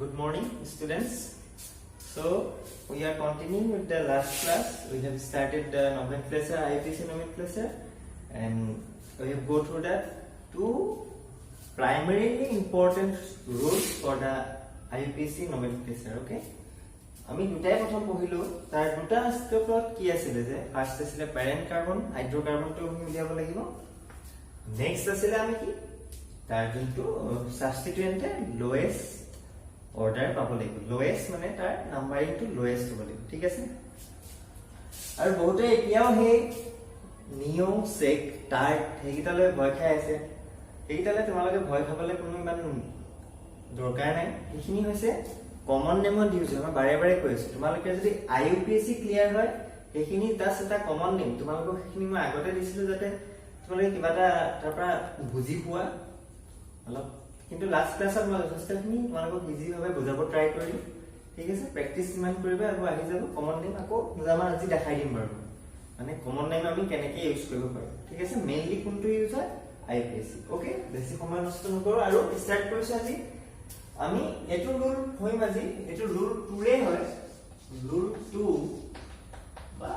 Good morning, students. So we are continuing with the last class. We have started the nomenclature, IUPAC nomenclature, and we have go through the two primarily important rules for the IUPAC nomenclature. Okay. আমি দুটাই প্ৰথম পঢ়িলো তাৰ দুটা ষ্টেপত কি আছিল যে ফাৰ্স্ট আছিল প্যাৰেন্ট কাৰ্বন হাইড্ৰোকাৰ্বনটো আমি উলিয়াব লাগিব নেক্সট আছিল আমি কি তাৰ যোনটো সাবস্টিটুয়েন্টে লোয়েস্ট অৰ্ডাৰ পাব লাগিব লোয়েস্ট মানে তাৰ নাম্বাৰিংটো লোয়েস্ট হ'ব লাগিব ঠিক আছে আৰু বহুতে এতিয়াও হে নিও সেক টাৰ্ট হেগিটালৈ ভয় খাই আছে হেগিটালৈ তোমালোকে ভয় খাবলৈ কোনো ইমান দৰকাৰ নাই এইখিনি হৈছে কমন নেমত ইউজ হয় বাৰে বাৰে কৈছো তোমালোকে যদি আইইউপিএসি ক্লিয়াৰ হয় এইখিনি দাস এটা কমন নেম তোমালোকক এইখিনি মই আগতে দিছিলো যাতে তোমালোকে কিবাটা তাৰপৰা বুজি পোৱা অলপ কিন্তু লাষ্ট ক্লাছত মই যথেষ্টখিনি তোমালোকক ইজি ভাবে বুজাব ট্ৰাই কৰিম ঠিক আছে প্ৰেক্টিস ইমান কৰিবা আৰু আহি যাব কমন নেম আকৌ বুজামান আজি দেখাই দিম বাৰু মানে কমন নেম আমি কেনেকৈ ইউজ কৰিব পাৰো ঠিক আছে মেইনলি কোনটো ইউজ হয় আইইউপিএসি ওকে বেছি সময় নষ্ট নকৰো আৰু ষ্টাৰ্ট কৰিছো আজি আমি এটো রুল হইম আজি এটো রুল 2 রে হয় রুল 2 বা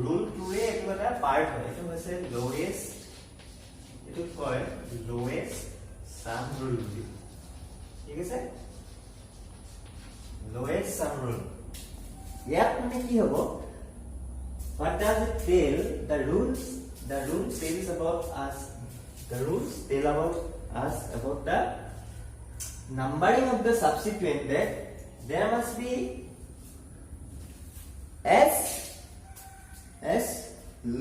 রুল 2 রে এটো এটা পার্ট হয় এটো হৈছে লোয়েস্ট এটো কয় লোয়েস্ট সাম রুল ঠিক আছে লোয়েস্ট সাম রুল ইয়াত মানে কি হ'ব what does it tell the rules tells about us the rules tell about us about the numbering of the substituent that there must be as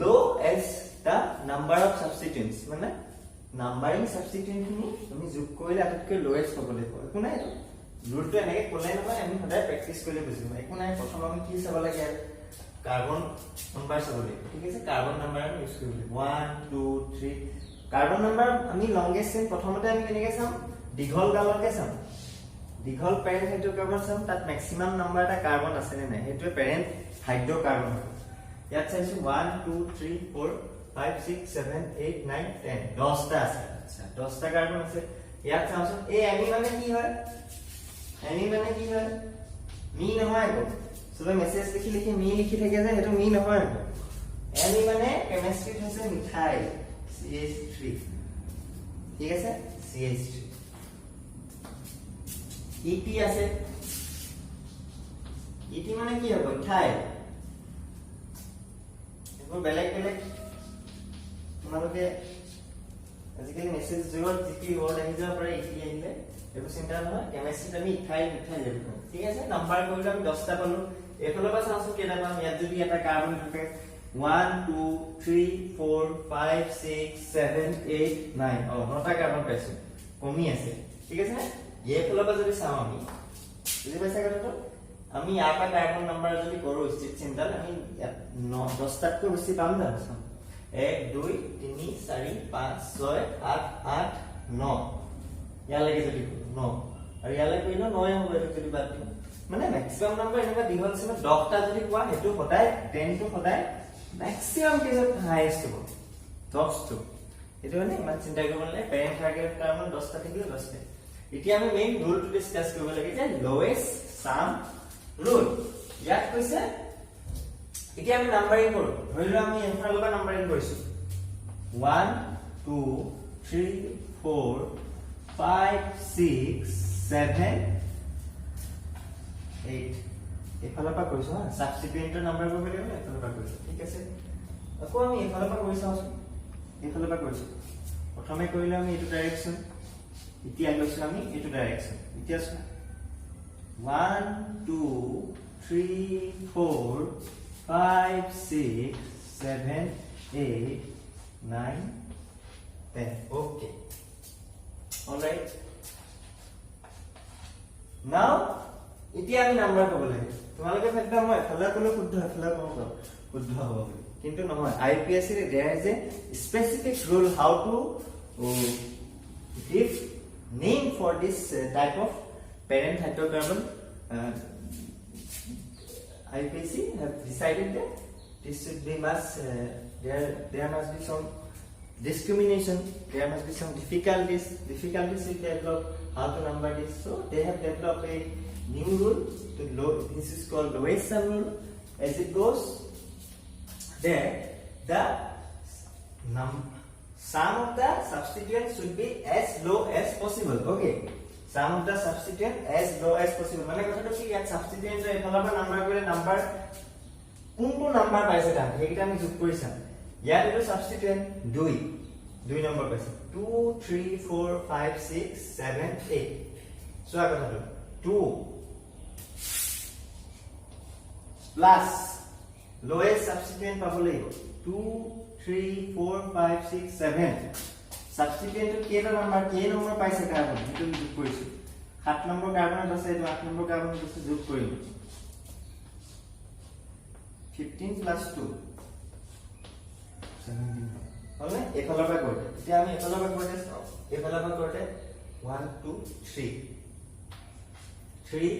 low as the number of substituents মানে numbering substituent খিনি তুমি যোগ কৰিলে আটাইতকৈ lowest হ'ব লাগিব একো নাই ৰুলটো এনেকৈ ক'লে নহয় আমি সদায় প্ৰেক্টিস কৰিলে বুজিম একো নাই প্ৰথম আমি কি চাব লাগে কাৰ্বন নাম্বাৰ চাব লাগিব ঠিক আছে কাৰ্বন নাম্বাৰ আমি ইউজ কৰিব লাগিব 1 2 3 কাৰ্বন নাম্বাৰ আমি লংগেষ্ট চেইন প্ৰথমতে আমি কেনেকৈ চাম দীঘল গালকে চাম দীঘল প্যাৰেন্ট হাইড্ৰোকাৰ্বন চাম তাত ম্যাক্সিমাম নাম্বাৰ এটা কাৰ্বন আছে নে নাই হেতু প্যাৰেন্ট হাইড্ৰোকাৰ্বন ইয়াত চাইছো 1 2 3 4 5 6 7 8 9 10 10 টা আছে আচ্ছা 10 টা কাৰ্বন আছে ইয়াত চাওছো এই এনি মানে কি হয় মি নহয় গো সবে মেসেজ লিখি মি লিখি থাকে যে হেতু মি নহয় এনি মানে কেমিষ্ট্ৰিত হৈছে মিঠাই CH3 ঠিক আছে CH3 ইটি আছে ইটি মানে কি হ'ব ইথাইল এবোৰ বেলেগ বেলেগ তোমালোকে আজিকালি মেসেজ জোৰত জিপি ওয়াৰ্ড আহি যাব পাৰে ইটি আহিলে এবোৰ চিন্তা নহয় কেমিষ্ট্ৰিত আমি ইথাইল লিখো ঠিক আছে নাম্বাৰ কৰিলে আমি 10 টা পালো এফালৰ পৰা চাওঁছো কেইটা পাম ইয়াত যদি এটা কাৰ্বন থাকে 1 2 3 4 5 6 7 8 9 নটা কাৰ্বন পাইছো কমি আছে ঠিক আছে ये ফলবা যদি চাও আমি বুজি পাইছা কথাটো আমি ইয়াৰ কাৰ্বন নাম্বাৰ যদি কৰো স্থিত চিন্তাত আমি 10 টাতকৈ বেছি পাম না 1 2 3 4 5 6 8 8 9 ইয়ালৈকে যদি 9 আৰু ইয়ালৈ কইনো 9 হ'ব এটো যদি বাদ দিম মানে ম্যাক্সিমাম নাম্বাৰ এনেকা দীঘল আছে 10 টা যদি কোৱা হেতু সদায় 10 টো সদায় ম্যাক্সিমাম কেছত হাইয়েস্ট হ'ব 10 টো এটো মানে ইমান চিন্তা কৰিব নালাগে প্যাৰেন্ট হাইড্ৰোকাৰ্বন 10 টা থাকিলে 10 টা এতিয়া আমি মেইন ৰুলটো ডিসকাস কৰিব লাগে যে লোয়েস্ট সাম ৰুল ইয়াত কৈছে এতিয়া আমি নাম্বাৰিং কৰো ধৰিলো আমি এফালৰ পৰা নাম্বাৰিং কৰিছো 1 2 3 4 5 6 7 8 এফালৰ পৰা কৰিছো হা সাবস্টিটুয়েন্টৰ নাম্বাৰ কৰিব লাগিব এফালৰ পৰা কৰিছো ঠিক আছে আকৌ আমি এফালৰ পৰা কৰিছো এফালৰ পৰা কৰিছো প্ৰথমে কৰিলে আমি এইটো ডাইৰেকচন ইতিয়া লৈছো আমি এটো ডাইৰেকচন ইতিয়া 1 2 3 4 5 6 7 8 9 10 okay alright now ইতিয়া আমি নাম্বাৰ ক'ব লাগে তোমালোকে ভাবিবা মই এফালে ক'লে শুদ্ধ এফালে ক'ব শুদ্ধ হ'ব কিন্তু নহয় আইপিএসি ৰে there is a specific rule how to give name for this type of parent hydrocarbon IUPAC have decided that this should be there must be some discrimination. There must be some difficulties will develop how to number this. So they have developed a new rule. This is called lowest sum rule. As it goes, there the sum of the substituents should be as low as possible. Okay, sum of the substituent as low as possible. মানে কথাটো কি ইয়াত substituent এর এফালৰ পৰা number কৰিলে number কোনটো number পাইছে তাক এইটা আমি যোগ কৰি চাম। ইয়াত এটো substituent 2 নম্বৰ পাইছে 2 3 4 5 6 7 8 সোয়া কথাটো 2 প্লাস lowest substituent পাব লাগিব 2 3 4 5 6 7 substituent to কেটা নাম্বার কে নম্বৰ পাইছে কাৰ্বন এটো যোগ কৰিছো 7 নম্বৰ কাৰ্বনত আছে 8 নম্বৰ কাৰ্বনত আছে যোগ কৰিম 15 plus 2 17 হলে এফালৰ পৰা কৰিলে এতিয়া আমি এফালৰ পৰা কৰিলে এফালৰ পৰা কৰিলে 1 2 3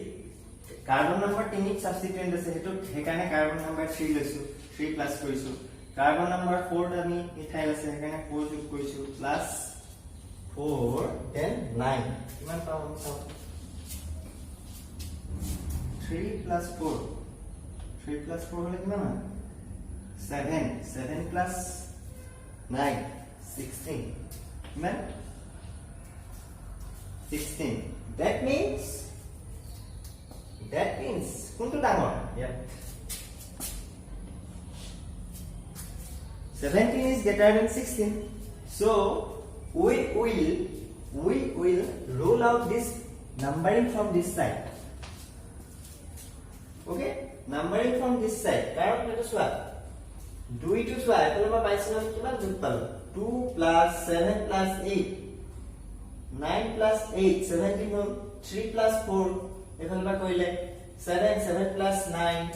কাৰ্বন নম্বৰ 3 সাবস্টিটিউয়েন্ট আছে হেতু হেকানে কাৰ্বন নম্বৰ 3 লৈছো 3 প্লাস কৰিছো কাৰ্বন নম্বৰ 4 আমি ইথাইল আছে হেকানে 4 যোগ কৰিছো প্লাস 4 then 9 কিমান পাম চাও 3 plus 4 3 plus 4 হলে কিমান হয় 7 plus 9 16 কিমান 16 that means কোনটো ডাঙৰ ইয়াত 17 is greater than 16 so we will rule out this numbering from this side okay numbering from this side কাৰণ এটো সোৱা 2 to সোৱা এফালৰ পৰা পাইছো আমি কিমান যোগ পালো 2 plus 7 plus 8 9 plus 8 17 হ'ল 3 plus 4 এফালৰ পৰা কৰিলে 7 plus 9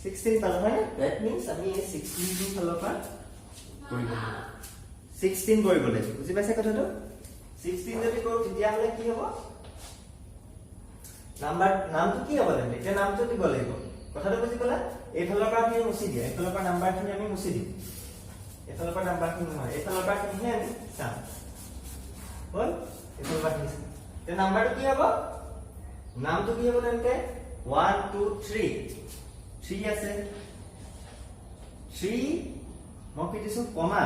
16 পালো হয় that means আমি এই 16 টো ফালৰ পৰা কৰিব 16 কৰিব লাগিব বুজি পাইছে কথাটো 16 যদি কৰো তেতিয়া হলে কি হ'ব নামটো কি হ'ব লাগে এটা নামটো দিব লাগিব কথাটো বুজি পালা এইফালৰ পৰা আমি মুছি দিয়া এইফালৰ পৰা নাম্বাৰখিনি আমি মুছি দিম এইফালৰ পৰা নাম্বাৰখিনি নহয় এইফালৰ পৰা কিহে আমি চাম হল এইফালৰ পৰা কি তে নাম্বাৰটো কি হ'ব নামটো কি হ'ব তেন্তে 1 2 3 আছে 3 মই কি দিছো কমা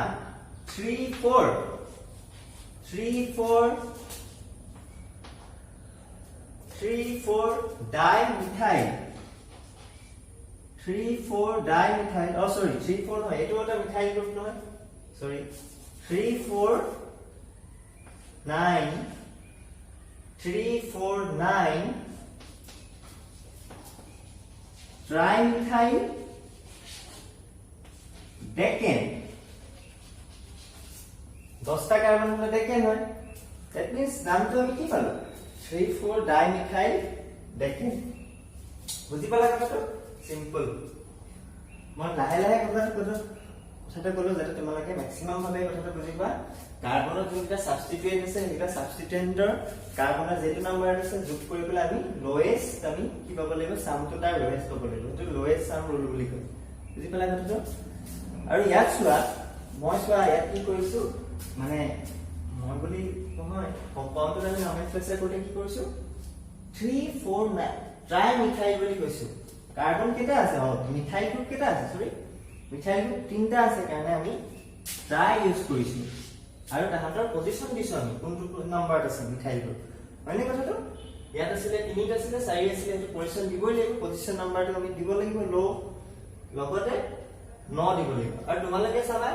3 4 ডাইমিথাইল 3 4 ডাইমিথাইল sorry 3 4 নহয় এটো এটা মিথাইল গ্ৰুপ নহয় sorry 3 4 9 trimethyl decane 10টা কার্বন হলে ডেকেন হয় that means নামটো আমি কি পালো 3 4 dimethyl decane বুজি পালা কথাটো সিম্পল মই লাহে লাহে কথাটো কলো যাতে তোমালোকে ম্যাক্সিমাম ভাবে কথাটো বুজিবা কাৰ্বনৰ যোনটা সাবস্টিটিউয়েন্ট আছে এটা সাবস্টিটিউয়েন্টৰ কাৰ্বনৰ যেটো নাম্বাৰ আছে যোগ কৰি পেলাই আমি লোয়েস্ট আমি কি পাব লাগিব সামটো তাৰ লোয়েস্ট পাব লাগিব এটো লোয়েস্ট সাম ৰুল বুলি কয় বুজি পালা কথাটো আৰু ইয়াত ইয়াত কি কৰিছো মানে মই বুলি নহয় কম্পাউণ্ডৰ আমি নমেনক্লেচাৰ কৰি কি কৰিছো 3 4 9 ট্ৰাইমিথাইল বুলি কৈছো কাৰ্বন কেটা আছে মিথাইল গ্ৰুপ কেটা আছে সৰি মিথাইল গ্ৰুপ তিনটা আছে কাৰণে আমি ট্ৰাই ইউজ কৰিছো আৰু তাহাঁতৰ পজিশন দিছো আমি কোনটো নাম্বাৰত আছে মিথাইল গ্ৰুপ মানে কথাটো ইয়াত আছে 3 আছে 4 আছে এটো পজিশন দিবই লাগিব পজিশন নাম্বাৰটো আমি দিব লাগিব লো লগতে 9 দিব লাগিব আৰু তোমালোকে চাবা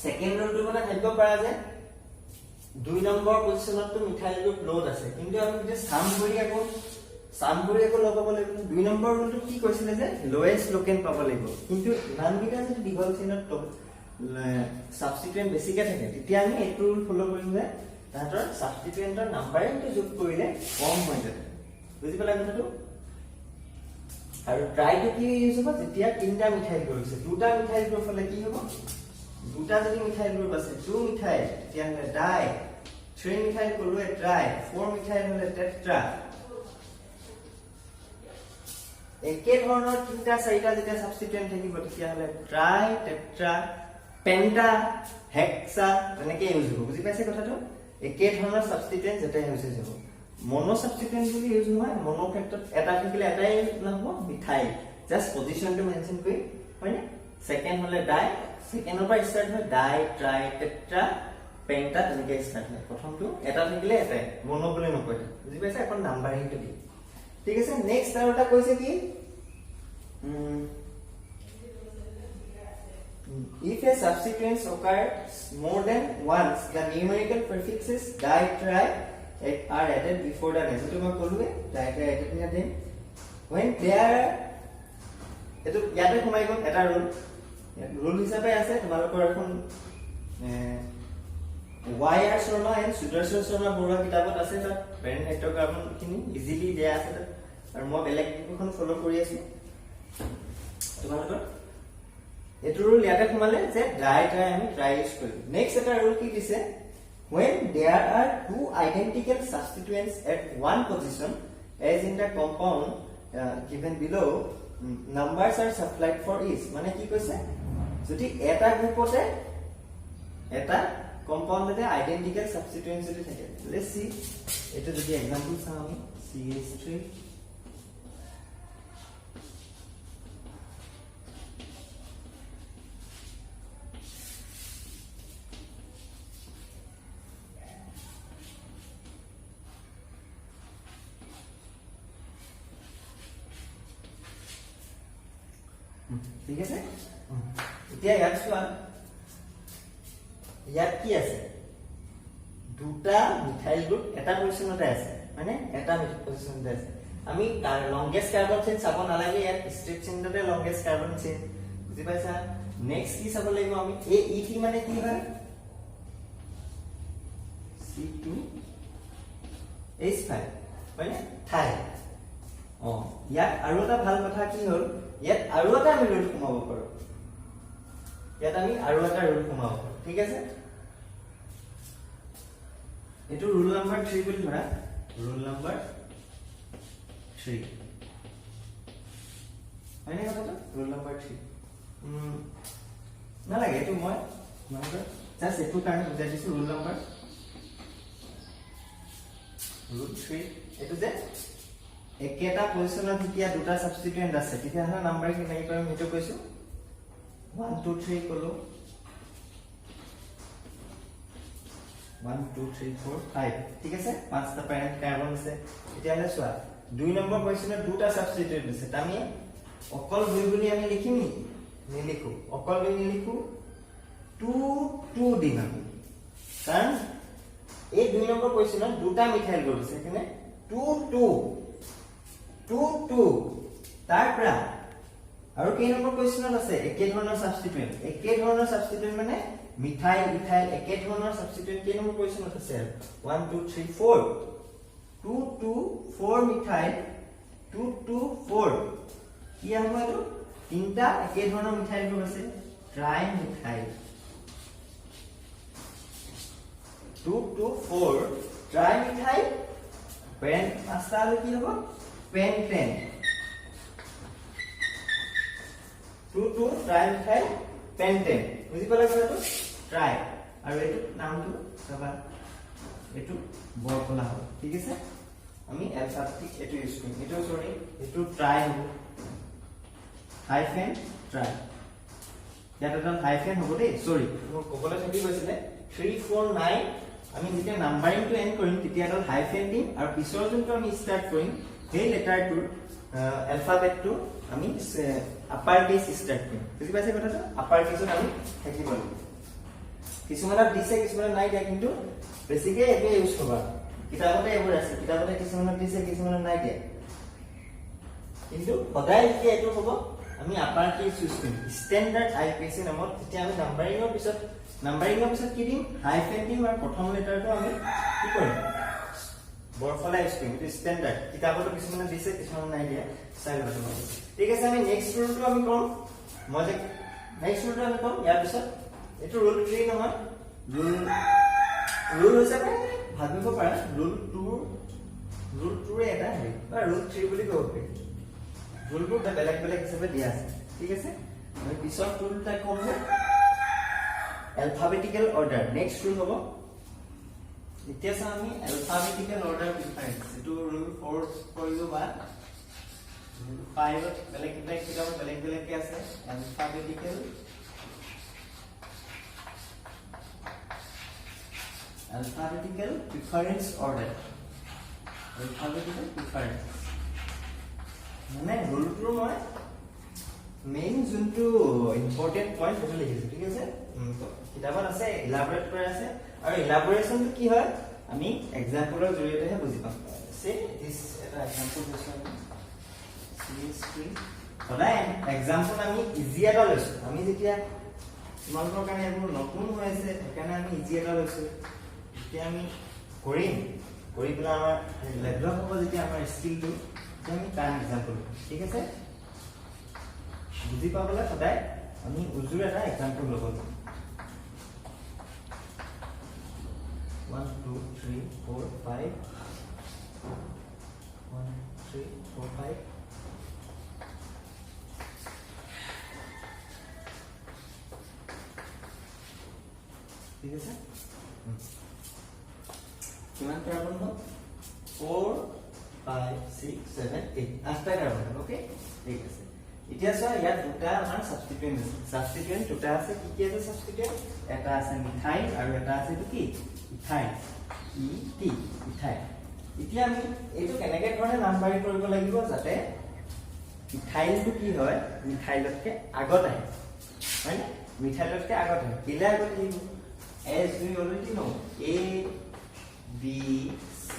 সেকেন্ড ৰলটো মানে ভাবিব পাৰা যে 2 নম্বৰ পজিশনত তো মিথাইল গ্ৰুপ লোড আছে কিন্তু আমি যে সাম কৰি আকৌ লগাব লাগিব 2 নম্বৰ ৰলটো কি কৈছিলে যে লোয়েস্ট লোকেন পাব লাগিব কিন্তু নামগিটা যদি দীঘল চিনত সাবস্টিটিউয়েন্ট বেছিকে থাকে তেতিয়া আমি এইটো ৰুল ফলো কৰিম যে তাহাঁতৰ সাবস্টিটিউয়েন্টৰ নাম্বাৰিংটো যোগ কৰিলে কম হৈ যায় বুজি পালা কথাটো আৰু ট্ৰাইটো কি ইউজ হ'ব যেতিয়া তিনটা মিথাইল গ্ৰুপ আছে দুটা মিথাইল গ্ৰুপ হলে কি হ'ব দুটা যদি মিথাইল গ্ৰুপ আছে 2 মিথাইল তেতিয়া হলে ডাই 3 মিথাইল কলুৱে ট্ৰাই 4 মিথাইল হলে টেট্ৰা একে ধৰণৰ তিনটা চাৰিটা যেতিয়া সাবস্টিটিউয়েন্ট থাকিব তেতিয়া হলে ট্রাই টেট্রা পেন্টা হেক্সা তেনেকে ইউজ হ'ব বুজি পাইছে কথাটো একে ধৰণৰ সাবস্টিটুয়েন্ট যেটা ইউজ হ'ব মনো সাবস্টিটুয়েন্ট বুলি ইউজ নহয় মনো ক্ষেত্ৰত এটা থাকিলে এটাই নহব মিথাইল জাস্ট পজিশনটো মেনশন কৰি হয়নে সেকেন্ড হলে ডাই সেকেন্ডৰ পৰা স্টাৰ্ট হয় ডাই ট্ৰাই টেট্ৰা পেন্টা তেনেকে স্টাৰ্ট হয় প্ৰথমটো এটা থাকিলে এটাই মনো বুলি নকয় বুজি পাইছে এখন নাম্বাৰিংটো দি ঠিক আছে নেক্সট আৰু এটা কৈছে কি if a substituent occurs more than once the numerical prefixes di tri are added before the next to ma kolwe di tri added here then when there eto yate khumai gon eta rule hisabe ase tomalokor ekhon YR Sharma and Sudarshan Sharma Bora kitabot ase ta parent hydrocarbon kini easily dia ase ta aru mo belek ekhon follow kori asu tomalokor etu rule yate khumale je dry ami try use kori next eta rule ki dise when there are two identical substituents at one position as in the compound given below numbers are supplied for each mane ki koise jodi eta groupte eta compound তে identical substituents যদি থাকে let's see এটা যদি example চাও আমি CH3 ঠিক আছে এতিয়া ইয়াত চোৱা ইয়াত কি আছে দুটা মিথাইল গ্ৰুপ এটা পজিশনতে আছে মানে এটা পজিশনতে আছে আমি লংগেস্ট কাৰ্বন চেইন চাব নালাগে ইয়াত ষ্ট্ৰেট চেইনতে লংগেস্ট কাৰ্বন চেইন বুজি পাইছা নেক্সট কি চাব লাগিব আমি এই ইথি মানে কি হয় C2H5 মানে থাই ইয়াত আৰু এটা ভাল কথা কি হ'ল ইয়াত আৰু এটা আমি ৰুল কমাব পাৰো ইয়াত আমি আৰু এটা ৰুল কমাব পাৰো ঠিক আছে এটো ৰুল নাম্বাৰ 3 বুলি ধৰা ৰুল নাম্বাৰ 3 হয়নে কথাটো ৰুল নাম্বাৰ 3 না লাগে এটো মই নাম্বাৰ জাস্ট এটো কাৰণে বুজাই দিছো ৰুল নাম্বাৰ ৰুল 3 এটো যে একেটা পজিশনত যেতিয়া দুটা সাবস্টিটুয়েন্ট আছে তেতিয়া হলে নাম্বাৰ কি নাই পাম এটো কৈছো 1 2 3 কলো 1 2 3 4 5 ঠিক আছে পাঁচটা প্যারেন্ট কার্বন আছে এতিয়া হলে সোয়া দুই নম্বৰ পজিশনত দুটা সাবস্টিটুয়েন্ট আছে আমি অকল দুই বুলি আমি লিখিম নি নিলিখো অকল দুই নিলিখো 2 2 দিম আমি কাৰণ এই দুই নম্বৰ পজিশনত দুটা মিথাইল গ্ৰুপ আছে কিনে 2 2 তাৰ পৰা আৰু কেই নম্বৰ পজিশনত আছে একে ধৰণৰ সাবস্টিটুয়েন্ট মানে মিথাইল ইথাইল একে ধৰণৰ সাবস্টিটুয়েন্ট কেই নম্বৰ পজিশনত আছে 1 2 3 4 2 2 4 মিথাইল 2 2 4 কি হ'ব এটো তিনটা একে ধৰণৰ মিথাইল গ্ৰুপ আছে ট্ৰাই মিথাইল 2 2 4 ট্ৰাই মিথাইল পেন পাঁচটা আৰু কি হ'ব পেন্টেন 2 2 ট্ৰাই মিথাইল পেন্টেন বুজি পালে কথাটো ট্ৰাই আৰু এটো নামটো চাবা এটো বৰকলা হ'ব ঠিক আছে আমি এলফাবেটিক এটো ইউজ কৰিম এটো সৰি এটো ট্ৰাই হ'ব হাইফেন ট্ৰাই ইয়াত এটা হাইফেন হ'ব দেই সৰি মই কবলৈ থাকি গৈছিলে 3 4 9 আমি যেতিয়া নাম্বাৰিংটো এন্ড কৰিম তেতিয়া এটা হাইফেন দিম আৰু পিছৰ যোনটো আমি স্টাৰ্ট কৰিম সেই লেটাৰটোৰ এলফাবেটটো আমি আপাৰ কেস স্টাৰ্ট কৰিম বুজি পাইছে কথাটো আপাৰ কেছত আমি থাকিব লাগিব কিছুমানত দিছে কিছুমানত নাই দিয়া কিন্তু বেছিকে এটো ইউজ কৰা কিতাপতে এবোৰ আছে কিতাপতে কিছুমানত দিছে কিছুমানত নাই দিয়া কিন্তু সদায় কি এটো হ'ব আমি আপাৰ কেস ইউজ কৰিম ষ্টেন্ডাৰ্ড আইপিএসি নামত যেতিয়া আমি নাম্বাৰিংৰ পিছত কি দিম হাইফেন দিম আৰু প্ৰথম লেটাৰটো আমি কি কৰিম বৰফলা ইউজ কৰিম এটো ষ্টেন্ডাৰ্ড কিতাপতো কিছুমানত দিছে কিছুমানত নাই দিয়া চাই লব ঠিক আছে আমি নেক্সট ৰুলটো আমি কম মই যে নেক্সট ৰুলটো আমি কম ইয়াৰ পিছত এটো ৰুল 3 নহয় ৰুল হিচাপে ভাবিব পাৰা ৰুল 2 এটা হেৰি বা ৰুল 3 বুলি ক'ব পাৰি ৰুলবোৰ বেলেগ বেলেগ হিচাপে দিয়া আছে ঠিক আছে আমি পিছত ৰুলটা কম যে alphabetical order next rule hobo এতিয়া আমি alphabetical order প্ৰিফাৰেন্স এটো rule 4 কৰিলো বা 5 বেলেগ বেলেগ কি আছে alphabetical preference order alphabetical preference মানে rule মই মেইন যোনটো ইম্পৰ্টেন্ট পইণ্ট সেইটো লিখিছো ঠিক আছে কিতাপত আছে ইলাবৰেট কৰা আছে আৰু ইলাবৰেচন কি হয় আমি এক্সাম্পলৰ জৰিয়তেহে বুজি পাম সে দিস এটা এক্সাম্পল দিছো সদায় এক্সাম্পল আমি ইজি এটা লৈছো আমি যেতিয়া তোমালোকৰ কাৰণে এইবোৰ নতুন হৈ আছে সেইকাৰণে আমি ইজি এটা লৈছো যেতিয়া আমি কৰি পেলাই আমাৰ ডেভেলপ হ'ব যেতিয়া আমাৰ স্কিলটো তেতিয়া আমি তাৰ এক্সাম্পল ঠিক আছে বুজি পাবলৈ সদায় আমি উজুৰ এটা এক্সাম্পল ল'ব লাগিব 1 2 3 4 5 1 3 4 5 ঠিক আছে কিমান কাৰ্বন হ'ল 4 5 6 7 8 আঠটা কাৰ্বন ওকে ঠিক আছে এতিয়া সো ইয়াত দুটা আমাৰ সাবস্টিটুয়েন্ট দুটা আছে কি আছে সাবস্টিটুয়েন্ট এটা আছে মিথাইল আৰু এটা আছে কি ইথাইল ইথাইল এতিয়া আমি এইটো কেনেকৈ ধৰণে নাম্বাৰিং কৰিব লাগিব যাতে ইথাইলটো কি হয় মিথাইলতকে আগত আহে হয় মিথাইলতকে আগত আহে কিলে আগত আহিব as we already know a b c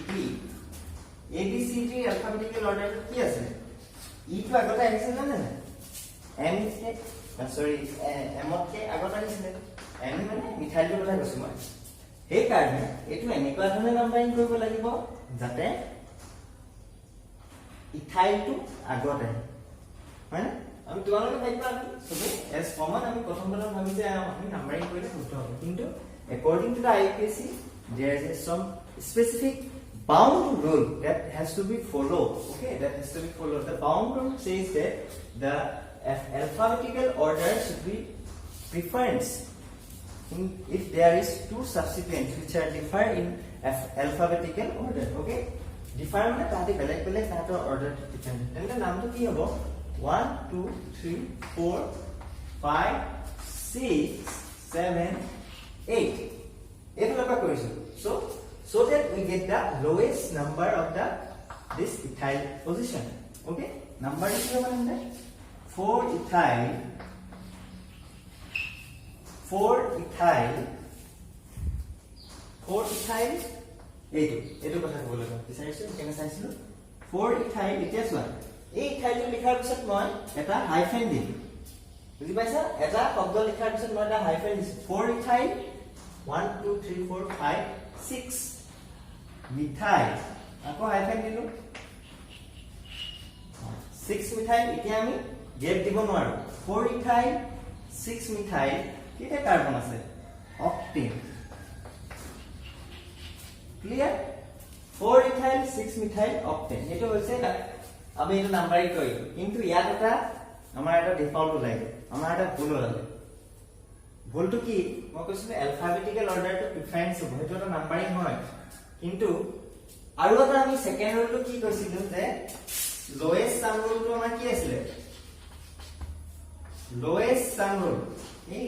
d ABCD alphabetical order কি আছে ই তো আগতে আহিছে না না এম কে সৰি এম কে আগতে আহিছে এম মানে মিথাইলৰ কথা কৈছো মই এই কাৰণে এটো এনেকুৱা ধৰণে নাম্বাৰিং কৰিব লাগিব যাতে ইথাইলটো আগতে হয় আমি তোমালোকে ভাবিবা সবে এস কমন আমি প্ৰথম ভাবি যে আমি নাম্বাৰিং কৰিলে শুদ্ধ হ'ব কিন্তু according to the IPC there is some specific bound rule that has to be followed the bound rule says that the alphabetical order should be preference if there is two substituents which are differ in alphabetical order okay differ মানে তাতে বেলেগ তাতৰ order different তেনে নামটো কি হ'ব 1 2 3 4 5 6 7 8 এইটো লক্ষ্য কৰিছো so that we get the lowest number of this ethyl position okay number is what 4 ethyl এইটো কথা ক'বলৈ বিচাৰিছো কেনে চাইছিলো 4 ethyl এতিয়া চোৱা এই ইথাইলটো লিখাৰ পিছত মই এটা হাইফেন দিম বুজি পাইছা এটা শব্দ লিখাৰ পিছত মই এটা হাইফেন দিছো 4 ethyl 1 2 3 4 5 6 মিথাইল আকৌ হাইফেন দিলো 6 মিথাইল এতিয়া আমি গেপ দিব নোৱাৰো 4 ইথাইল 6 মিথাইল কেইটা কাৰ্বন আছে octane clear 4 ethyl 6 methyl octane এটো হৈছে আমি এটা নাম্বাৰিং কৰিলো কিন্তু ইয়াত এটা আমাৰ এটা ডিফল্ট ওলাইছে আমাৰ এটা ভুল ওলালে ভুলটো কি মই কৈছিলো alphabetical orderটো প্ৰিফাৰেন্স হ'ব সেইটো এটা নাম্বাৰিং হয় কিন্তু আৰু এটা আমি সেকেন্ড ৰুলটো কি কৈছিলো যে লোয়েষ্ট সাম ৰুলটো আমাৰ কি আছিল লোয়েষ্ট সাম ৰুল এই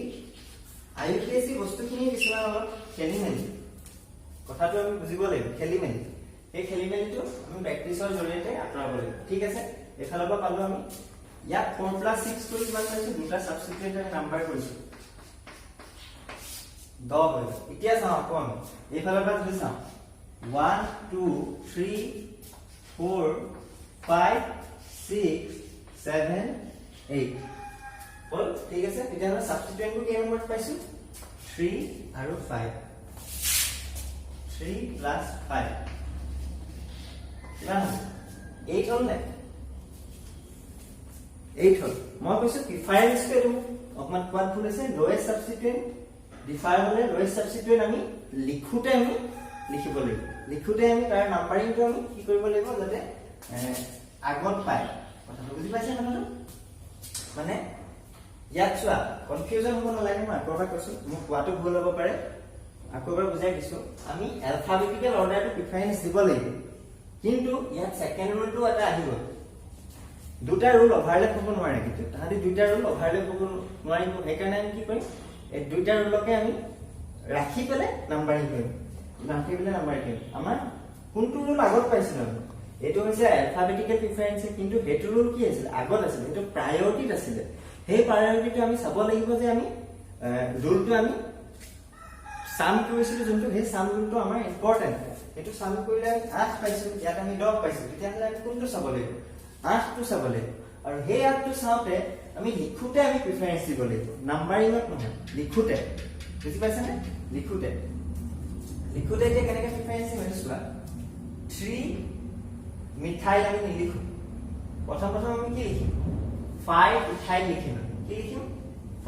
আইপিএসি বস্তুখিনি কিছুমান অলপ খেলিমেলি কথাটো আমি বুজিব লাগিব খেলিমেলি এই খেলিমেলিটো আমি প্ৰেক্টিছৰ জৰিয়তে আঁতৰাব লাগিব ঠিক আছে এফালৰ পৰা পালো আমি ইয়াত 4 + 6 কৰি কিমান পাইছো দুটা সাবস্টিটিউয়েন্ট নাম্বাৰ কৰিছো 10 হয় এতিয়া চাওঁ কোন এফালৰ পৰা যদি চাওঁ 1 2 3 4 5 6 7 8 বল ঠিক আছে এতিয়া আমরা সাবস্টিটিউয়েন্ট কো কেই নম্বৰ পাইছো 3 আৰু 5 3 + 5 কিমান 8 হ'ল নে 8 হ'ল মই কৈছো প্ৰিফাৰেন্স কৰো অকমান কোৱাত ভুল আছে লোয়েষ্ট সাবস্টিটিউয়েন্ট ডিফাৰ হলে লোয়েষ্ট সাবস্টিটিউয়েন্ট আমি লিখোতে আমি লিখিব লাগিব লিখোতে আমি তাৰ নাম্বাৰিংটো আমি কি কৰিব লাগিব যাতে আগত পায় কথাটো বুজি পাইছে মানুহটো মানে ইয়াত চোৱা কনফিউজন হ'ব নালাগে মই আকৌবাৰ কৈছো মোক কোৱাটো ভুল হ'ব পাৰে আকৌবাৰ বুজাই দিছো আমি এলফাবেটিকেল অৰ্ডাৰটো প্ৰিফাৰেন্স দিব লাগিব কিন্তু ইয়াত সেকেন্ড ৰুলটো এটা আহিব দুটা ৰুল ওভাৰলেপ হ'ব নোৱাৰে কিন্তু তাহাঁতি দুটা ৰুল ওভাৰলেপ হ'ব নোৱাৰিব সেইকাৰণে আমি কি কৰিম এই দুটা ৰুলকে আমি ৰাখি পেলে নাম্বাৰিং কৰিম ৰাখি পেলে নাম্বাৰিং কৰিম আমাৰ কোনটো ৰুল আগত পাইছিল আমি এটো হৈছে এলফাবেটিকেল প্ৰিফাৰেন্স কিন্তু হেতু ৰুল কি আছিল আগত আছিল এটো প্ৰায়োৰিটিত আছিল সেই প্ৰায়োৰিটিটো আমি চাব লাগিব যে আমি ৰুলটো আমি সাম কৰিছিল যোনটো সেই সাম ৰুলটো আমাৰ ইম্পৰ্টেন্ট এটো সাম কৰিলে 8 পাইছো ইয়াত আমি 10 পাইছো তেতিয়াহলে আমি কোনটো চাব লাগিব 8 টো চাব লাগিব আৰু সেই 8 টো চাওতে আমি লিখোতে আমি প্ৰিফাৰেন্স দিব লাগিব নাম্বাৰিংত নহয় লিখোতে বুজি পাইছানে লিখোতে যে কেনেকৈ প্ৰিফাৰেন্স দিম চোৱা 3 মিঠাই আমি নিলিখো প্ৰথম আমি কি লিখিম 5 ইথাইল লিখিম কি লিখিম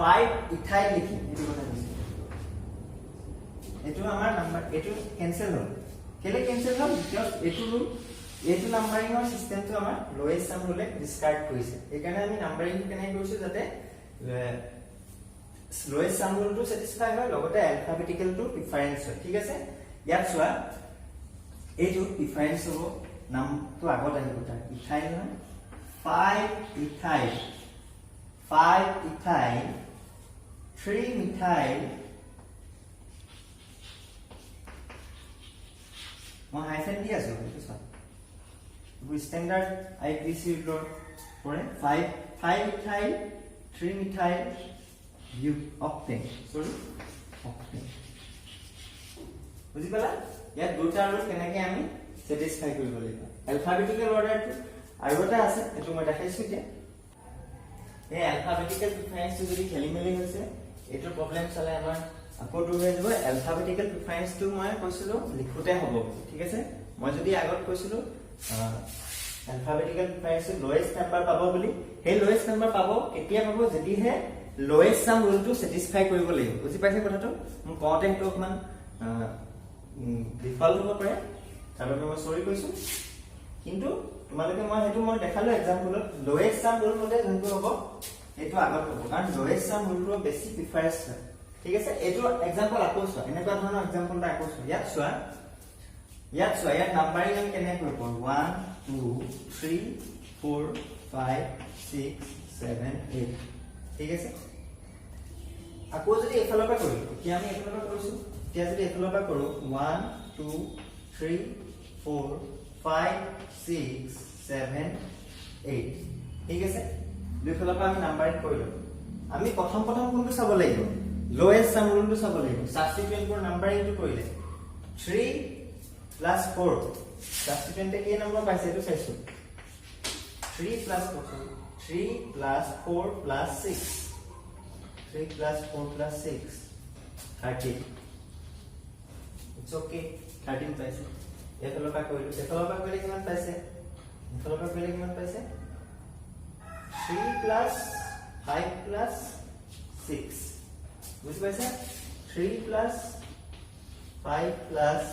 5 ইথাইল লিখিম এটো কথা কৈছো এটো আমাৰ নাম্বাৰ এটো ক্যান্সেল হ'ল কেলে ক্যান্সেল হ'ল বিকজ এটো নাম্বাৰিংৰ সিস্টেমটো আমাৰ লোয়েষ্ট সাম ৰুলে ডিসকাৰ্ড কৰিছে এইকাৰণে আমি নাম্বাৰিং কেনে কৰিছো যাতে লোয়েষ্ট সাম ৰুলটো স্যাটিসফাই হয় লগতে এলফাবেটিকেলটো প্ৰিফাৰেন্স হয় ঠিক আছে ইয়াত চোৱা এইটো প্ৰিফাৰেন্স হ'ব নামটো আগত আহিব তাৰ ইথাইল নহয় 5 ইথাইল 3 মিথাইল মই হাইফেন দি আছো এইটো চোৱা স্ট্যান্ডাৰ্ড আইপিসি ৰুলৰ পৰে 5 ইথাইল 3 মিথাইল অক্টেন সৰি অক্টেন বুজি পালা ইয়াত দুটা ৰুল কেনেকৈ আমি স্যাটিসফাই কৰিব লাগিব এলফাবেটিকেল অৰ্ডাৰটো আৰু এটা আছে এটো মই দেখাইছো এতিয়া এই এলফাবেটিকেল প্ৰিফাৰেন্সটো যদি খেলিমেলি হৈছে এটো প্ৰবলেম চালে আমাৰ আকৌ দূৰ হৈ যাব এলফাবেটিকেল প্ৰিফাৰেন্সটো মই কৈছিলো লিখোতে হ'ব ঠিক আছে মই যদি আগত কৈছিলো এলফাবেটিকেল প্ৰিফাৰেন্সটো লোয়েষ্ট নাম্বাৰ পাব বুলি সেই লোয়েষ্ট নাম্বাৰ পাব কেতিয়া পাব যদিহে লোয়েষ্ট সাম ৰুলটো স্যাটিসফাই কৰিব লাগিব বুজি পাইছে কথাটো মই কওঁতে হেতু অকমান ডিফল্ট হ'ব পাৰে তাৰবাবে মই সৰি কৈছো কিন্তু তোমালোকে মই হেতু মই দেখালো এক্সাম্পলত লোয়েষ্ট সাম ৰুল মতে যোনটো হ'ব হেতু আগত হ'ব কাৰণ লোয়েষ্ট সাম ৰুলটো বেছি প্ৰিফাৰেন্স হয় ঠিক আছে এটো এক্সাম্পল আকৌ চোৱা এনেকুৱা ধৰণৰ এক্সাম্পলটা আকৌ চোৱা ইয়াত চোৱা ইয়াত নাম্বাৰিং আমি কেনে কৰিব 1 2 3 4 5 6 7 8 ঠিক আছে আকৌ যদি এফালৰ পৰা কৰো কি আমি এফালৰ পৰা কৰিছো এতিয়া যদি এফালৰ পৰা কৰো 1 2 3 4 5 6 7 8 ঠিক আছে দুইফালৰ পৰা আমি নাম্বাৰিং কৰিলো আমি প্ৰথম কোনটো চাব লাগিব লোয়েষ্ট সাম ৰুলটো চাব লাগিব সাবস্টিটিউয়েন্ট ফৰ নাম্বাৰিংটো কৰিলে 3 plus 4 সাবস্টিটিউয়েন্টে কি নম্বৰ পাইছে এটো চাইছো 3 plus 4 plus 6 3 plus 4 plus 6 13 it's okay 13 পাইছে এফালৰ পৰা কৰিলে কিমান পাইছে 3 plus 5 plus 6 বুজি পাইছে 3 plus 5 plus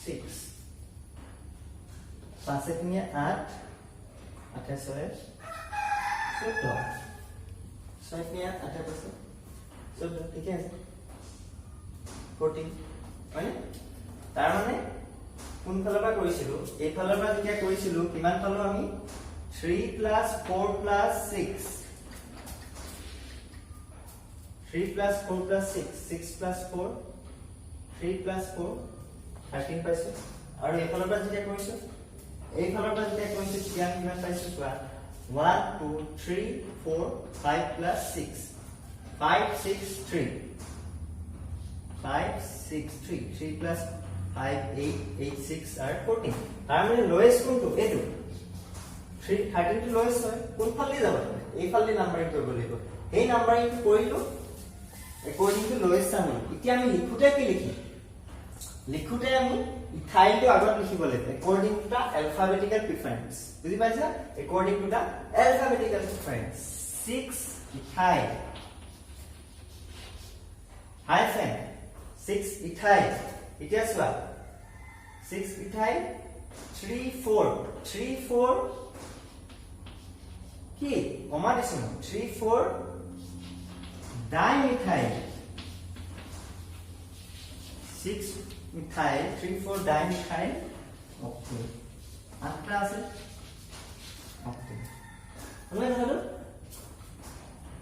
6 5 এ 8 8 6 14 6 এ 8 পাইছে 14 ঠিক আছে 14 হয় তাৰ মানে কোন ফালৰ পৰা কৰিছিলো এই ফালৰ পৰা যেতিয়া কৰিছিলো কিমান পালো আমি 3 plus 4 plus 6 3 plus 4 plus 6 6 plus 4 3 plus 4 13 পাইছো আৰু এই ফালৰ পৰা যেতিয়া কৰিছো তেতিয়া কিমান পাইছো চোৱা 1 2 3 4 5 plus 6 5 6 3 3 plus 5 8 6 are 14 তাৰ মানে লোয়েষ্ট কোনটো এটো 13 টো লোয়েষ্ট হয় কোন ফালে যাব এই ফালে নাম্বাৰিং কৰিব লাগিব এই নাম্বাৰিংটো কৰিলো according to lowest sum এতিয়া আমি লিখোতে কি লিখোতে আমি ইথাইলটো আগত লিখিব লাগিব according to the alphabetical preference বুজি পাইছা according to the alphabetical preference 6 ethyl hyphen 6 ethyl এতিয়া চোৱা 6 ইথাইল 3 4 কি কমা দিছো 3 4 dimethyl 6 methyl 3 4 dimethyl octane আটটা আছে octane হলে হলো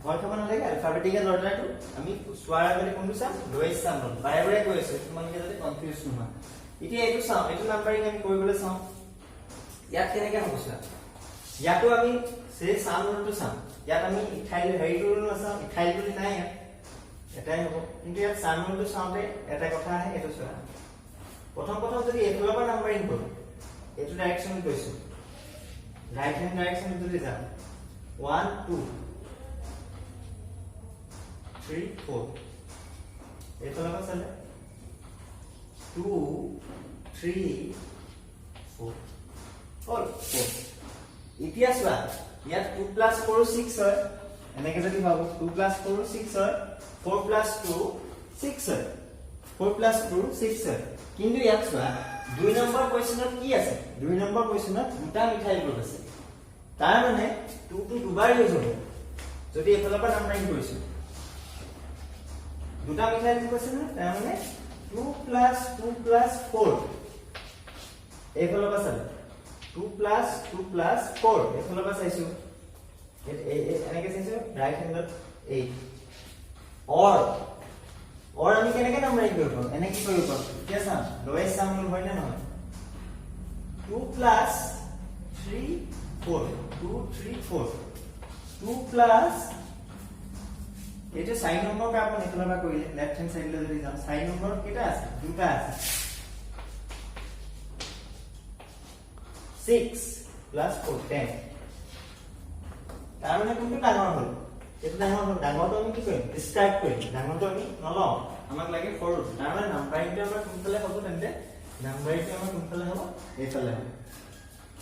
ভয় খাব নালাগে অ্যালফাবেটিক্যাল অৰ্ডাৰটো আমি সোৱাৰ আগতে কোনটো চাম লোৱেষ্ট চাম বাৰে বাৰে কৈ আছো তোমালোকে যাতে কনফিউজ নহয় এতিয়া এইটো চাম এইটো নাম্বাৰিং আমি কৰিবলৈ চাম ইয়াত কেনেকৈ হ'ব চোৱা ইয়াতো আমি সেই সাম ৰুলটো চাম ইয়াত আমি ইথাইল হেৰিটো নাচাম ইথাইল বুলি নাই ইয়াত এটাই হ'ব কিন্তু ইয়াত সাম ৰুলটো চাওঁতে এটা কথা আহে এইটো চোৱা প্ৰথম যদি এইফালৰ পৰা নাম্বাৰিং কৰোঁ এইটো ডাইৰেকশ্যনত গৈছো ৰাইট হেণ্ড ডাইৰেকশ্যনত যদি যাম 1 2 3 4 এইফালৰ পৰা চালে 2 3 4 all 4 এতিয়া চোৱা ইয়াত 2 + 4 6 হয় এনেকে যদি ভাবো 2 + 4 6 হয় 4 + 2 6 হয় 4 + 2 6 হয় কিন্তু ইয়াত চোৱা 2 নম্বৰ কোৱেশ্চনত কি আছে 2 নম্বৰ কোৱেশ্চনত দুটা মিথাইল গ্ৰুপ আছে তাৰ মানে 2 টো দুবাৰ ইউজ হ'ব যদি এফালৰ পৰা নাম্বাৰিং কৰিছো দুটা মিথাইল গ্ৰুপ আছে না তাৰ মানে 2 + 2 + 4 এফালৰ পৰা চালে 2 + 2 + 4 এফালৰ পৰা চাইছো এনেকে চাইছো ৰাইট হেণ্ডত 8 অৰ আমি কেনেকৈ নাম্বাৰিং কৰিব এনেকে কৰিব পাৰো এতিয়া চাম লোৱেষ্ট সাম ৰুল হয় না নহয় 2 + 3 4 2 3 4 2 + এইটো সাইন নম্বৰ কাপন এফালৰ পৰা কৰিলে লেফট হেণ্ড সাইডলৈ যদি যাম সাইন নম্বৰ কেটা আছে দুটা আছে 6 + 4 10 তাৰ মানে কোনটো ডাঙৰ হ'ল এইটো ডাঙৰ হ'ল ডাঙৰটো আমি কি কৰিম ডিসক্ৰাইব কৰিম ডাঙৰটো আমি নলওঁ আমাক লাগে সৰু তাৰ মানে নাম্বাৰিংটো আমাৰ কোনফালে হ'ব তেন্তে নাম্বাৰিংটো আমাৰ কোনফালে হ'ব এইফালে হ'ব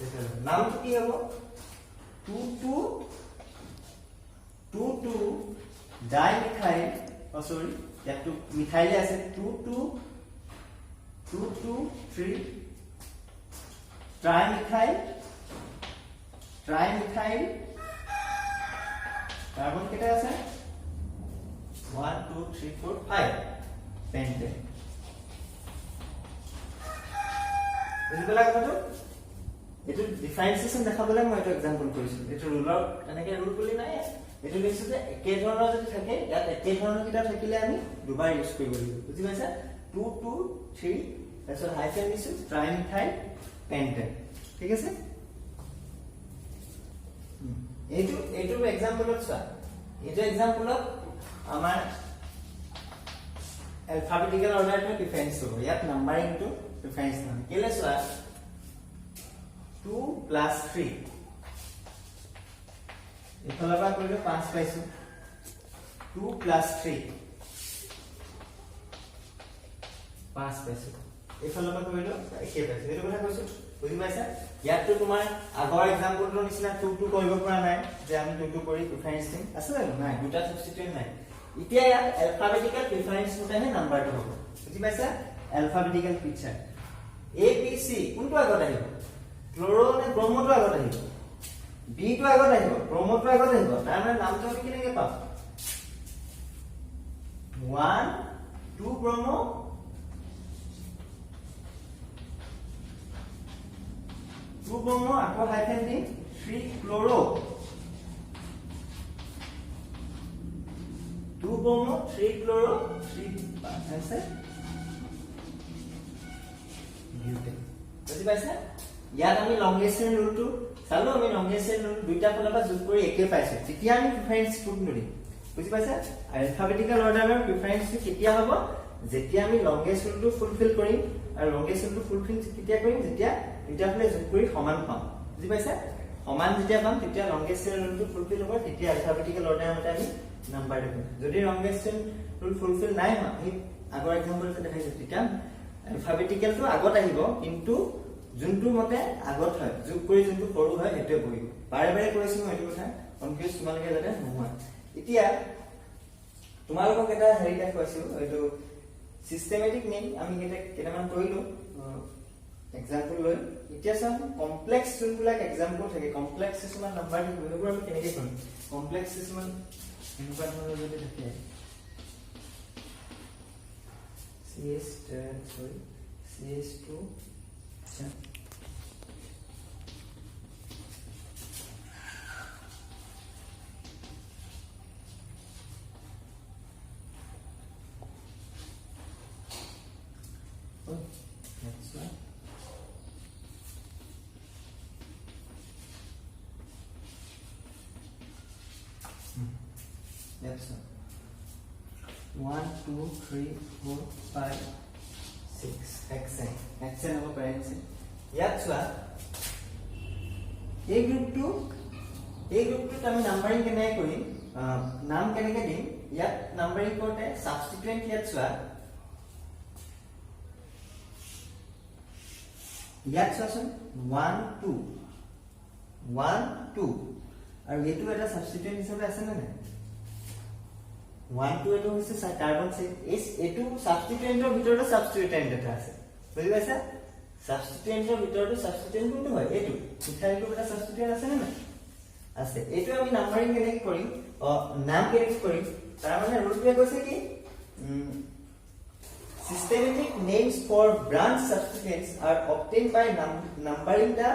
এইফালে নামটো কি হ'ব 2 dimethyl সৰি ইয়াতো মিথাইল আছে 2 2 3 trimethyl কার্বন কেটা আছে 1 2 3 4 5 পেন্টেন বুঝিলা কথাটো এটো ডিফারেন্সিয়েশন দেখাবলৈ মই এটা एग्जांपल কৰিছো এটো ৰুলৰ এনেকে ৰুল বুলি নাই এটো লিখছো যে একে ধৰণৰ যদি থাকে ইয়াত একে ধৰণৰ কিটা থাকিলে আমি দুবাৰ ইউজ কৰিব লাগিব বুজি পাইছা 2 2 3 তাৰপিছত হাইফেন দিছো ট্ৰাইমিথাইল পেন্টেন ঠিক আছে এইটো এক্সাম্পলত চোৱা এইটো এক্সাম্পলত আমাৰ অ্যালফাবেটিক্যাল অৰ্ডাৰটো ডিফাৰেন্স হ'ব ইয়াত নাম্বাৰিংটো ডিফাৰেন্স নহয় কেলে চোৱা 2 + 3 এফালৰ পৰা কৰিলে 5 পাইছো 2 + 3 5 পাইছো এফালৰ পৰা কৰিলে একে পাইছো এইটো কথা কৈছো বুজি পাইছা ইয়াতো তোমাৰ আগৰ এক্সাম্পলটোৰ নিচিনা 2 2 কৰিব পৰা নাই যে আমি 2 2 কৰি ডিফাৰেন্স দিম আছে নাই দুটা সাবস্টিটিউট নাই এতিয়া ইয়াত অ্যালফাবেটিক্যাল ডিফাৰেন্স মতেহে নাম্বাৰটো হ'ব বুজি পাইছা অ্যালফাবেটিক্যাল পিকচাৰ এ বি সি কোনটো আগত আহিব ক্লোৰো নে ব্ৰহ্মটো আগত আহিব বি টো আগত আহিব ব্ৰহ্মটো আগত আহিব তাৰ মানে নামটো আমি কেনেকৈ পাম 1 2 ব্ৰহ্ম 2 ব্ৰহ্ম আকৌ হাইফেন দি 3 ক্লোৰো 2 ব্ৰহ্ম 3 ক্লোৰো 3 আছে বিউটেন বুজি পাইছা ইয়াত আমি লংগেষ্ট চেইন ৰুলটো চালো আমি লংগেষ্ট চেইন ৰুল দুইটা ফালৰ পৰা যোগ কৰি একে পাইছো তেতিয়া আমি প্ৰিফাৰেন্স কোড নৰি বুজি পাইছা অ্যালফাবেটিক্যাল অৰ্ডাৰৰ প্ৰিফাৰেন্সটো কেতিয়া হ'ব যেতিয়া আমি লংগেষ্ট ৰুলটো ফুলফিল কৰিম আৰু লংগেষ্ট ৰুলটো ফুলফিল কেতিয়া কৰিম যেতিয়া দুইটা ফালে যোগ কৰি সমান পাম বুজি পাইছা সমান যেতিয়া পাম তেতিয়া লংগেষ্ট চেইন ৰুলটো ফুলফিল হ'ব তেতিয়া অ্যালফাবেটিক্যাল অৰ্ডাৰৰ মতে আমি নাম্বাৰ দিম যদি লংগেষ্ট চেইন ৰুল ফুলফিল নাই হোৱা এই আগৰ এক্সাম্পলটো দেখাইছো তেতিয়া অ্যালফাবেটিক্যালটো আগত আহিব কিন্তু যোনটো মতে আগত হয় যোগ কৰি যোনটো সৰু হয় হেতে বহিব বাৰে বাৰে কৈছো মই এইটো কথা কনফিউজ তোমালোকে যাতে নহয় এতিয়া তোমালোকক এটা হেৰিটা কৈছো এইটো সিস্টেমেটিক নেম আমি কেটামান কৰিলো এক্সাম্পল লৈ এতিয়া চাম কমপ্লেক্স যোনবিলাক এক্সাম্পল থাকে কমপ্লেক্স কিছুমান নাম্বাৰ দিব এইবোৰ আমি কেনেকৈ কৰিম কমপ্লেক্স কিছুমান এনেকুৱা ধৰণৰ যদি থাকে CH2 अच्छा next one next one 1 2 3 4 5 6 hexane হ'ব parents ইয়াত চোৱা এই গ্ৰুপটো আমি নাম্বাৰিং কেনেকৈ কৰিম নাম কেনেকৈ দিম ইয়াত নাম্বাৰিং কৰোঁতে সাবস্টিটুয়েন্ট ইয়াত চোৱা ইয়াত চোৱাচোন 1 2 আৰু এইটো এটা সাবস্টিটুয়েন্ট হিচাপে আছে নে নাই 1 2 এটো হৈছে কাৰ্বন এইটো সাবস্টিটুয়েন্টৰ ভিতৰতে সাবস্টিটুয়েন্ট এটা আছে বুজি পাইছা সাবস্টিটুয়েন্টৰ ভিতৰতে সাবস্টিটুয়েন্ট কোনটো হয় এইটো ইথাইল গ্ৰুপ এটা সাবস্টিটুয়েন্ট আছে নে নাই আছে এইটো আমি নাম্বাৰিং কেনেকৈ কৰিম নাম কেনেকৈ কৰিম তাৰ মানে ৰুলটোৱে কৈছে কি systematic names for branch substituents are obtained by numbering the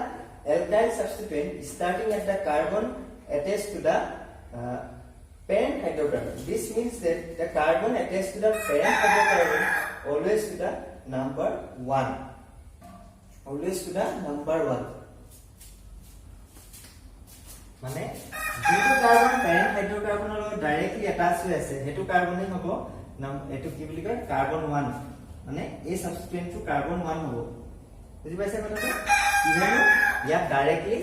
alkyl substituent starting at the carbon attached to the parent hydrocarbon. This means that the carbon attached to the parent hydrocarbon always to the number 1. Always to the number 1. মানে যেটো carbon parent হাইড্ৰোকাৰ্বনৰ লগত directly attach হৈ আছে হেতু কাৰ্বনে হ'ব নাম এটো কি বুলি কয় কাৰ্বন 1 মানে এই সাবস্টিটুয়েন্টটো কাৰ্বন 1 হ'ব বুজি পাইছা কথাটো ইজানো ইয়া ডাইৰেক্টলি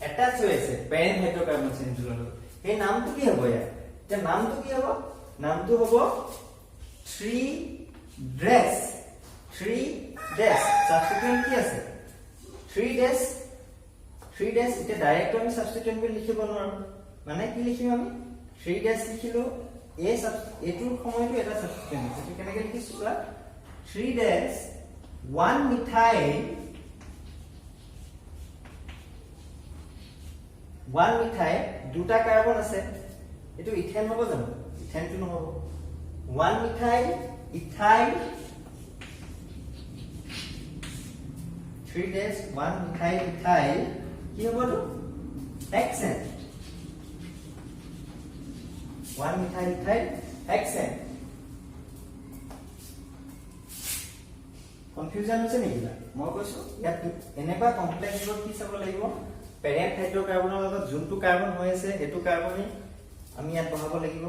অ্যাটাচ হৈ আছে প্যাৰেন্ট হাইড্ৰোকাৰ্বন চেন্ট্ৰৰ লগত এই নামটো কি হ'ব ইয়াৰ তে নামটো কি হ'ব নামটো হ'ব 3 ড্ৰেছ সাবস্টিটুয়েন্ট কি আছে 3 ড্যাশ এটা ডাইৰেক্ট আমি সাবস্টিটুয়েন্ট বুলি লিখিব নোৱাৰো মানে কি লিখিম আমি 3 ড্যাশ লিখিলো এটোৰ সময়টো এটা সাবস্টিটুয়েন্ট আছে কেনেকৈ লিখিছো 3 ড্যাশ 1 মিথাইল দুটা কাৰ্বন আছে এটো ইথেন হ'ব জানো ইথেনটো নহব 1 methyl ethyl 3 dash 1 methyl ethyl কি হ'ব তো hexane 1 methyl ethyl hexane confusion হৈছে নেকি মই কৈছো ইয়াত এনেকুৱা কমপ্লেক্স গ্ৰুপ কি চাব লাগিব প্যাৰেন্ট হাইড্ৰোকাৰ্বনৰ লগত যোনটো কাৰ্বন হৈ আছে হেতু কাৰ্বনে আমি ইয়াত বহাব লাগিব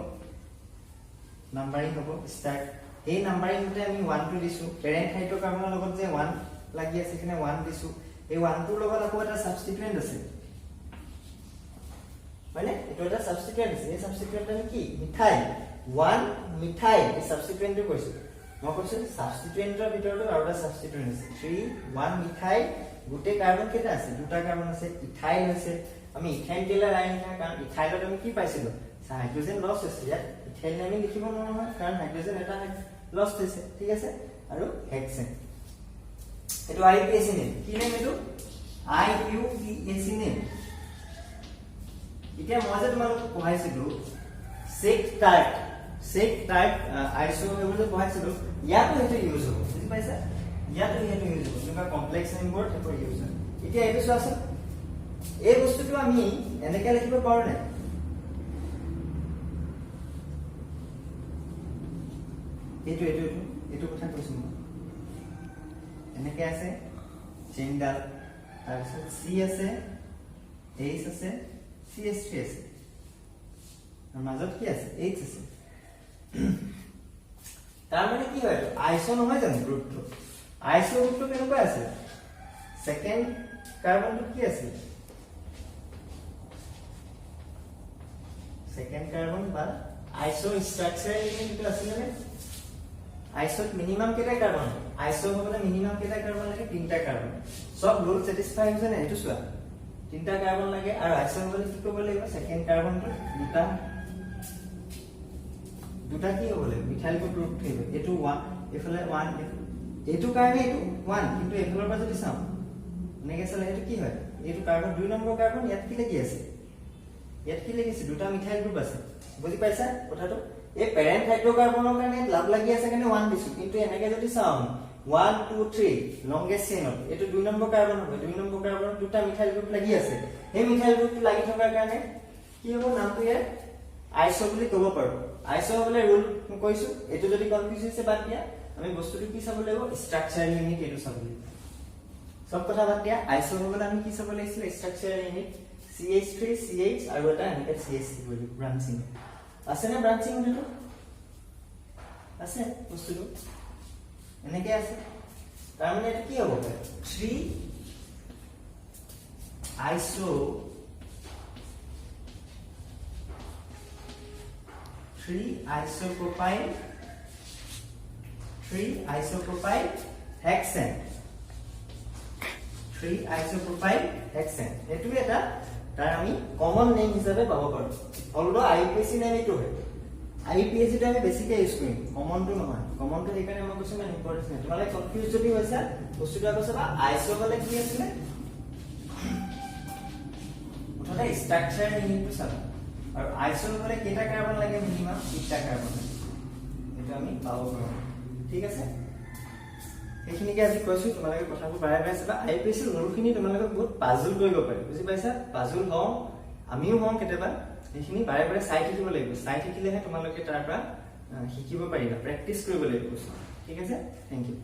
নাম্বাৰিং হ'ব স্টাৰ্ট এই নাম্বাৰিংতে আমি 1 টো দিছো প্যাৰেন্ট হাইড্ৰোকাৰ্বনৰ লগত যে 1 লাগি আছে কিনে 1 দিছো এই 1 টোৰ লগত আকৌ এটা সাবস্টিটুয়েন্ট আছে মানে এটা এটা সাবস্টিটুয়েন্ট আছে এই সাবস্টিটুয়েন্টটো কি মিথাইল 1 মিথাইল এই সাবস্টিটুয়েন্টটো কৈছো মই কৈছো সাবস্টিটুয়েন্টৰ ভিতৰতো আৰু এটা সাবস্টিটুয়েন্ট আছে 3 1 মিথাইল গুটে কাৰ্বন কেটা আছে দুটা কাৰ্বন আছে ইথাইল আছে আমি ইথাইল কেলা লাইন না কাৰণ ইথাইলত আমি কি পাইছিলো হাইড্ৰোজেন লস হৈছে ইয়াত ইথাইল আমি লিখিব নহয় কাৰণ হাইড্ৰোজেন এটা লস হৈছে ঠিক আছে আৰু হেক্সেন এটো আইপিএসি নেম কি নেম এটো আইইউপিএসি নেম এতিয়া মই যে তোমালোক পঢ়াইছিলো সেক টাইপ আইসো এগুলো পঢ়াইছিলো ইয়াতো এটা ইউজ হ'ব বুজি পাইছা ইয়াতো এটা ইউজ হ'ব যেনেকা কমপ্লেক্স নেমবোৰ এটা ইউজ হয় এতিয়া এইটো চোৱাচোন এই বস্তুটো আমি এনেকে লিখিব পাৰো না এইটো কথা কৈছো মই এনেকে আছে চেইনডাল তাৰপিছত সি আছে এইচ আছে CH3 আছে আৰু মাজত কি আছে H আছে তাৰ মানে কি হয় আইসো নহয় জানো গ্ৰুপটো আইসো গ্ৰুপটো কেনেকুৱা আছে সেকেন্ড কাৰ্বনটো কি আছে সেকেন্ড কাৰ্বন বা আইসো স্ট্ৰাকচাৰ এলিমেন্টটো আছে নে আইসোত মিনিমাম কেটা কাৰ্বন আইসো হ'বলে মিনিমাম কেটা কাৰ্বন লাগে তিনটা কাৰ্বন সব ৰুল স্যাটিসফাই হৈছে না এটো চোৱা তিনটা কাৰ্বন লাগে আৰু আইসো হ'বলে কি কৰিব লাগিব সেকেন্ড কাৰ্বনটো দুটা কি হ'বলে মিথাইল গ্ৰুপ থাকিব এটো 1 এফালে 1 এটো কাৰণে এটো 1 কিন্তু এফালৰ পৰা যদি চাও এনেকে চালে এটো কি হয় এটো কাৰ্বন 2 নম্বৰ কাৰ্বন ইয়াত কি লাগি আছে ইয়াত কি লাগিছে দুটা মিথাইল গ্ৰুপ আছে বুজি পাইছা কথাটো এই প্যাৰেন্ট হাইড্ৰোকাৰ্বনৰ কাৰণে লাভ লাগি আছে কাৰণে 1 দিছো কিন্তু এনেকে যদি চাও 1 2 3 লংগেস্ট চেইনত এটো 2 নম্বৰ কাৰ্বন হবে 2 নম্বৰ কাৰ্বনত দুটা মিথাইল গ্ৰুপ লাগি আছে এই মিথাইল গ্ৰুপটো লাগি থকাৰ কাৰণে কি হ'ব নামটো ইয়াৰ আইসো বুলি ক'ব পাৰো আইসো হবলে ৰুল কৈছো এটো যদি কনফিউজ হৈছে বাদ দিয়া আমি বস্তুটো কি চাব লাগিব স্ট্ৰাকচাৰ ইউনিট এটো চাব লাগিব সব কথা বাদ দিয়া আইসো হবলে আমি কি চাব লাগিছিল স্ট্ৰাকচাৰ ইউনিট CH3 CH আৰু এটা এনেকে CH3 বুলি ব্ৰাঞ্চিং আছে না ব্ৰাঞ্চিং হলো আছে বস্তুটো এনেকে আছে তাৰ মানে এটা কি হ'ব 3 আইসো 3 isopropyl hexane 3 isopropyl hexane এটো এটা তাৰ আমি কমন নেম হিচাপে পাব পাৰো অলদো IUPAC নেম এটো হয় IUPAC টো আমি বেছিকৈ ইউজ কৰিম কমনটো নহয় কমনটো সেইকাৰণে মই কৈছো না ইম্পৰ্টেন্স নাই তোমালে কনফিউজ যদি হৈছে বস্তুটো কৈছে বা আইসো হলে কি আছিল ওটা স্ট্ৰাকচাৰ ইউনিটটো চাবা আৰু আইসো হলে কেটা কাৰ্বন লাগে মিনিমাম 3টা কাৰ্বন এটা আমি পাব পাৰো ঠিক আছে এইখিনিকে আজি কৈছো তোমালোকে কথাবোৰ বাৰে বাৰে চাবা IUPAC নৰুখিনি তোমালোকে বহুত পাজল কৰিব পাৰে বুজি পাইছা পাজল হও আমিও হও কেতিয়াবা এইখিনি বাৰে বাৰে চাই থাকিব লাগিব চাই থাকিলেহে তোমালোকে তাৰ পৰা শিকিব পাৰিবা প্ৰেক্টিস কৰিব লাগিব ঠিক আছে থ্যাংক ইউ